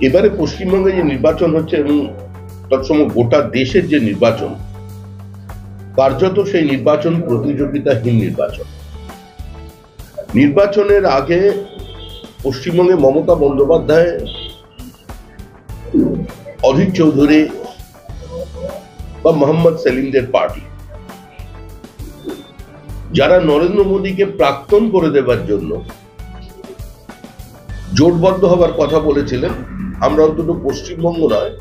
এবারে পশ্চিমবঙ্গে যে নির্বাচন হচ্ছে এবং তৎসম গোটা দেশের যে নির্বাচন, কার্যত সেই নির্বাচন প্রতিযোগিতাহীন নির্বাচন। নির্বাচনের আগে পশ্চিমবঙ্গে মমতা বন্দ্যোপাধ্যায়, অধীর চৌধুরী বা মোহাম্মদ সেলিমদের পার্টি, যারা নরেন্দ্র মোদীকে প্রাক্তন করে দেবার জন্য জোটবদ্ধ হবার কথা বলেছিলেন, আমরা অন্তত পশ্চিমবঙ্গ নয়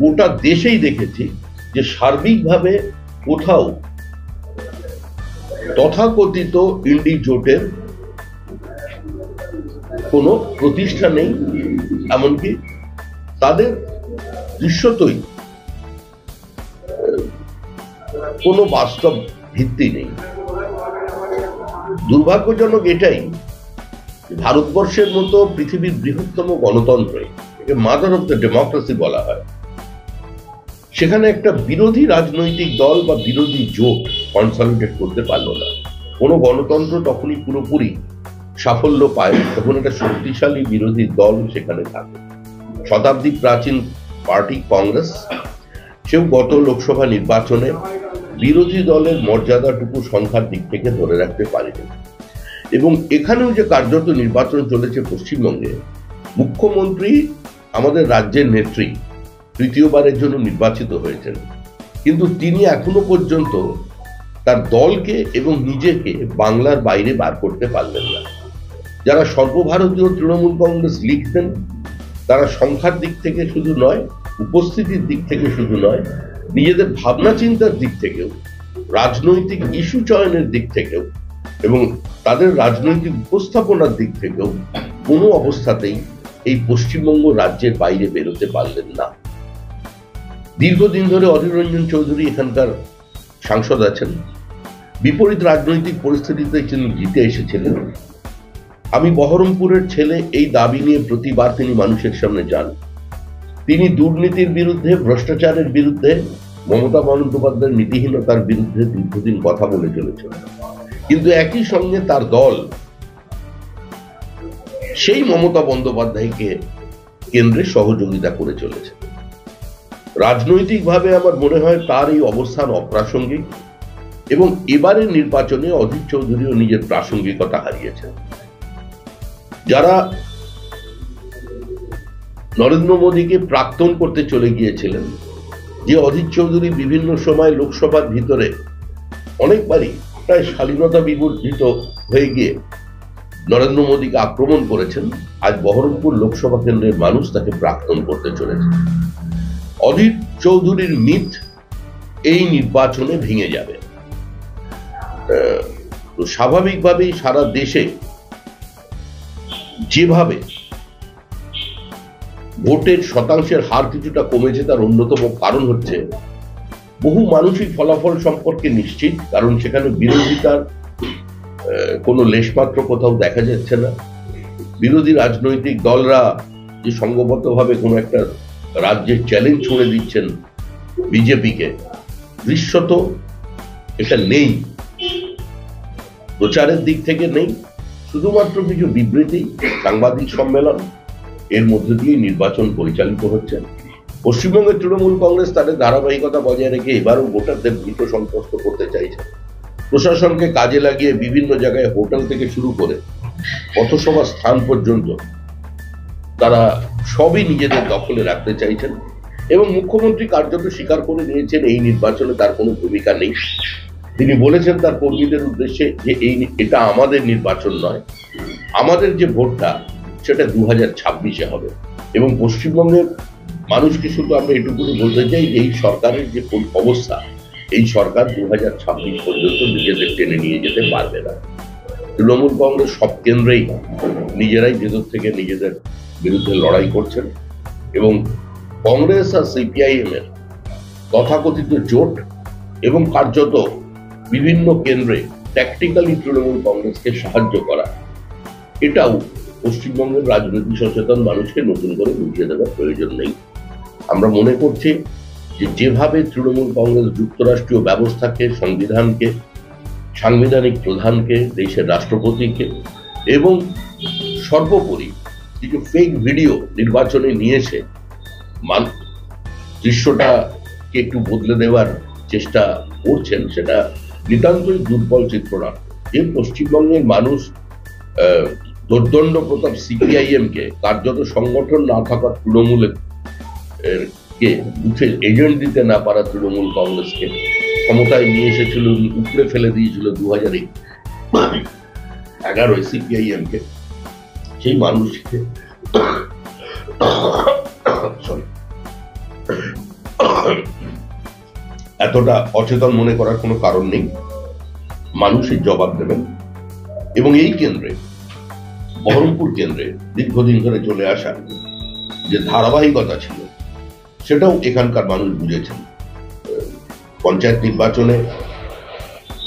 গোটা দেশেই দেখেছি যে সার্বিকভাবে কোথাও তথাকথিত ইন্ডি জোটের কোনো প্রতিষ্ঠা নেই, এমনকি তাদের দৃশ্যতই কোনো বাস্তব ভিত্তি নেই। দুর্ভাগ্যজনক এটাই, ভারতবর্ষের মতো পৃথিবীর বৃহত্তম গণতন্ত্রে, মাদার অফ দ্য ডেমোক্রেসি বলা হয়, সেখানে একটা বিরোধী রাজনৈতিক দল বা বিরোধী জোট কনসলিডেট করতে পারলো না। কোনো গণতন্ত্র তখনই পুরোপুরি সাফল্য পায় তখন একটা শক্তিশালী বিরোধী দল সেখানে থাকে। শতাব্দী প্রাচীন পার্টি কংগ্রেস, সেও গত লোকসভা নির্বাচনে বিরোধী দলের মর্যাদাটুকু সংখ্যার দিক থেকে ধরে রাখতে পারেনি। এবং এখানেও যে কার্যত নির্বাচন চলেছে পশ্চিমবঙ্গে, মুখ্যমন্ত্রী আমাদের রাজ্যের নেত্রী তৃতীয়বারের জন্য নির্বাচিত হয়েছেন, কিন্তু তিনি এখনো পর্যন্ত তার দলকে এবং নিজেকে বাংলার বাইরে বার করতে পারলেন না। যারা সর্বভারতীয় তৃণমূল কংগ্রেস লিখতেন, তারা সংখ্যার দিক থেকে শুধু নয়, উপস্থিতির দিক থেকে শুধু নয়, নিজেদের ভাবনা চিন্তার দিক থেকেও, রাজনৈতিক ইস্যু চয়নের দিক থেকেও এবং তাদের রাজনৈতিক উপস্থাপনার দিক থেকেও কোনো অবস্থাতেই এই পশ্চিমবঙ্গ রাজ্যের বাইরে বেরোতে পারলেন না। দীর্ঘদিন ধরে অধীর রঞ্জন চৌধুরী এখানকার সাংসদ আছেন, বিপরীত রাজনৈতিক পরিস্থিতিতে তিনি জিতে এসেছিলেন। আমি বহরমপুরের ছেলে এই দাবি নিয়ে প্রতিবার তিনি মানুষের সামনে যান। তিনি দুর্নীতির বিরুদ্ধে, ভ্রষ্টাচারের বিরুদ্ধে, মমতা বন্দ্যোপাধ্যায়ের নীতিহীনতার বিরুদ্ধে দীর্ঘদিন কথা বলে চলেছেন, কিন্তু একই সঙ্গে তার দল সেই মমতা বন্দ্যোপাধ্যায়কে কেন্দ্রে সহযোগিতা করে চলেছে। রাজনৈতিকভাবে আমার মনে হয় তার এই অবস্থান অপ্রাসঙ্গিক এবং এবারের নির্বাচনে অধীর চৌধুরীও নিজের প্রাসঙ্গিকতা হারিয়েছেন। যারা নরেন্দ্র মোদীকে প্রাক্তন করতে চলে গিয়েছিলেন, যে অধীর চৌধুরী বিভিন্ন সময় লোকসভার ভিতরে অনেকবারই প্রায় শালীনতা বিবর্জিত হয়ে গিয়ে নরেন্দ্র মোদীকে আক্রমণ করেছেন, আজ বহরমপুর লোকসভা কেন্দ্রের মানুষ তাকে প্রাক্তন করতে চলেছে। অধীর চৌধুরীর মিথ এই নির্বাচনে ভেঙে যাবে। তো স্বাভাবিকভাবেই সারা দেশে যেভাবে ভোটের শতাংশের হার কিছুটা কমেছে, তার অন্যতম কারণ হচ্ছে বহু মানুষই ফলাফল সম্পর্কে নিশ্চিত, কারণ সেখানে বিরোধিতার কোনো লেশমাত্র কোথাও দেখা যাচ্ছে না। বিরোধী রাজনৈতিক দলরা যে সংঘবদ্ধভাবে কোনো একটা রাজ্যের চ্যালেঞ্জ ছুড়ে দিচ্ছেন বিজেপিকে, দৃশ্যত এটা নেই, প্রচারের দিক থেকে নেই, শুধুমাত্র কিছু বিবৃতি, সাংবাদিক সম্মেলন, এর মধ্যে দিয়ে নির্বাচন পরিচালিত হচ্ছে। পশ্চিমবঙ্গের তৃণমূল কংগ্রেস তাদের ধারাবাহিকতা বজায় রেখে এবারও ভোটারদের ভীত সন্ত্রস্ত করতে চাইছে। প্রশাসনকে কাজে লাগিয়ে বিভিন্ন জায়গায় হোটেল থেকে শুরু করে পথসভা স্থান পর্যন্ত তারা সবই নিজেদের দখলে রাখতে চাইছেন এবং মুখ্যমন্ত্রী কার্যত স্বীকার করে নিয়েছেন এই নির্বাচনে তার কোনো ভূমিকা নেই। তিনি বলেছেন তার কর্মীদের উদ্দেশ্যে যে এটা আমাদের নির্বাচন নয়, আমাদের যে ভোটটা সেটা 2026-এ হবে। এবং পশ্চিমবঙ্গের মানুষকে শুধু আমরা এটুকুনি বলতে চাই যে এই সরকারের যে অবস্থা, এই সরকার 2026 পর্যন্ত নিজেদের টেনে নিয়ে যেতে পারবে না। তৃণমূল কংগ্রেস সব কেন্দ্রেই নিজেরাই ভেতর থেকে নিজেদের বিরুদ্ধে লড়াই করছেন এবং কংগ্রেস আর সিপিআইএম এর তথাকথিত জোট এবং কার্যত বিভিন্ন কেন্দ্রে ট্যাকটিক্যালি তৃণমূল কংগ্রেসকে সাহায্য করা, এটাও পশ্চিমবঙ্গের রাজনৈতিক সচেতন মানুষকে নতুন করে বুঝিয়ে দেওয়ার প্রয়োজন নেই। আমরা মনে করছি যে যেভাবে তৃণমূল কংগ্রেস যুক্তরাষ্ট্রীয় ব্যবস্থাকে, সংবিধানকে, সাংবিধানিক প্রধানকে, দেশের রাষ্ট্রপতিকে এবং সর্বোপরি কিছু ফেক ভিডিও নির্বাচনে নিয়ে এসে দৃশ্যটাকে একটু বদলে দেওয়ার চেষ্টা করছেন, সেটা নিতান্তই দুর্বল চিত্রনাট্য। যে পশ্চিমবঙ্গের মানুষ দোর্দণ্ড প্রতাপ সিপিআইএম কে, কার্যত সংগঠন না থাকা তৃণমূলের কে বুথে এজেন্ট দিতে না পারা তৃণমূল কংগ্রেসকে ক্ষমতায় নিয়ে এসেছিল, উপড়ে ফেলে দিয়েছিল 2011 সিপিআইএম কে, সেই মানুষকে এতটা অচেতন মনে করার কোনো কারণ নেই। মানুষের জবাব দেবেন। এবং এই কেন্দ্রে, বহরমপুর কেন্দ্রে দীর্ঘদিন ধরে চলে আসা যে ধারাবাহিকতা ছিল, সেটাও এখানকার মানুষ বুঝেছেন। পঞ্চায়েত নির্বাচনে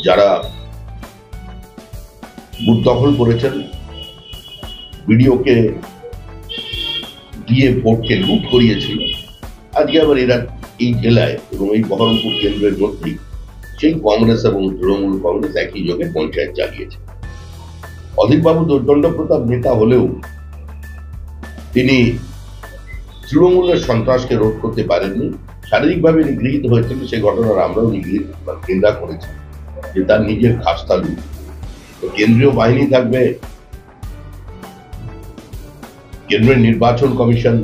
যারা বুথ দখল করেছেন, বিডিওকে দিয়ে ভোটকে লুট করিয়েছিল, আজকে আবার এরা এই জেলায় এবং এই বহরমপুর কেন্দ্রের মধ্যেই সেই কংগ্রেস এবং তৃণমূল কংগ্রেস একই যোগে পঞ্চায়েত চালিয়েছে। অধীরবাবু দোর্দণ্ড প্রতাপ নেতা হলেও তিনি তৃণমূলের সন্ত্রাসকে রোধ করতে পারেননি, শারীরিকভাবে নিগৃহীত হয়েছিল। সেই ঘটনার আমরাও নিন্দা করেছি যে তার নিজের খাসতালু। কেন্দ্রীয় বাহিনী থাকবে, কেন্দ্রীয় নির্বাচন কমিশন,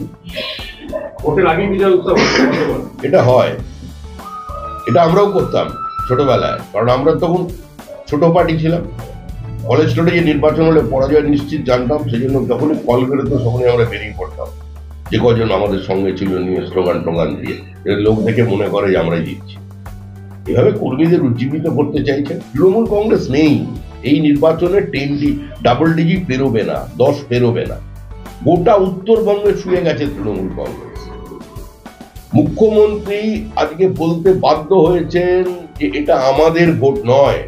এটা হয়, এটা আমরাও করতাম ছোটবেলায়, কারণ আমরা তখন ছোট পার্টি ছিলাম। কলেজ স্টোরে যে নির্বাচন হলে পরাজয় নিশ্চিত জানতাম, সেই জন্য যখনই কল বেরোতো তখনই আমরা বেরিয়ে পড়তাম। যে কজন আমাদের সঙ্গে ছিল নিয়ে স্লোগান টোগান দিয়ে, লোক দেখে মনে করে যে আমরাই জিতছি। এভাবে কর্মীদের উজ্জীবিত করতে চাইছে। তৃণমূল কংগ্রেস নেই এই নির্বাচনে, ডাবল ডিজিট পেরোবে না, 10 পেরোবে না। গোটা উত্তরবঙ্গে শুয়ে গেছে তৃণমূল কংগ্রেস। মুখ্যমন্ত্রী আজকে বলতে বাধ্য হয়েছেন যে এটা আমাদের ভোট নয়,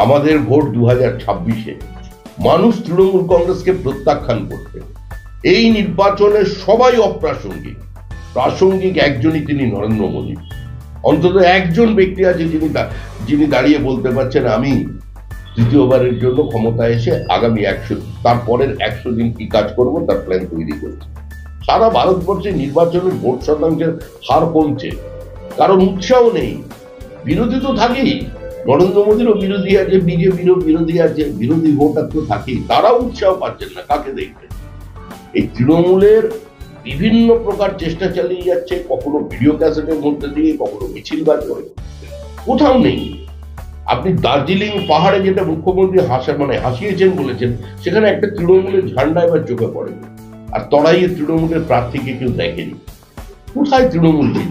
আমাদের ভোট 2026-এ। মানুষ তৃণমূল কংগ্রেসকে প্রত্যাখ্যান করবে। এই নির্বাচনে সবাই অপ্রাসঙ্গিক, প্রাসঙ্গিক একজনই, তিনি নরেন্দ্র মোদী। অন্তত একজন ব্যক্তি আছে যিনি দাঁড়িয়ে বলতে পারছেন আমি তৃতীয়বারের জন্য ক্ষমতায় এসে আগামী 100, তারপরের 100 দিন কি কাজ করব তার প্ল্যান তৈরি করছে। সারা ভারতবর্ষে নির্বাচনের ভোট শতাংশের হার কমছে, কারণ উৎসাহ নেই। বিরোধী তো থাকেই, নরেন্দ্র মোদীরও বিরোধী আছে, বিজেপিরও বিরোধী আছে, বিরোধী ভোটার তো থাকেই, তারা উৎসাহ পাচ্ছেন না। কাকে দেখবেন? এই তৃণমূলের বিভিন্ন প্রকার চেষ্টা চালিয়ে যাচ্ছে, কখনো ভিডিও ক্যাসেটের মধ্যে দিয়ে, কখনো মিছিল বার করে, কোথাও নেই। আপনি দার্জিলিং পাহাড়ে যেটা মুখ্যমন্ত্রী হাসিয়েছেন বলেছেন, সেখানে একটা তৃণমূলের ঝান্ডা এবার চোখে পড়ে, আর তরাইয়ে তৃণমূলের প্রার্থীকে কেউ দেখেনি। কোথায় তৃণমূল ছিল?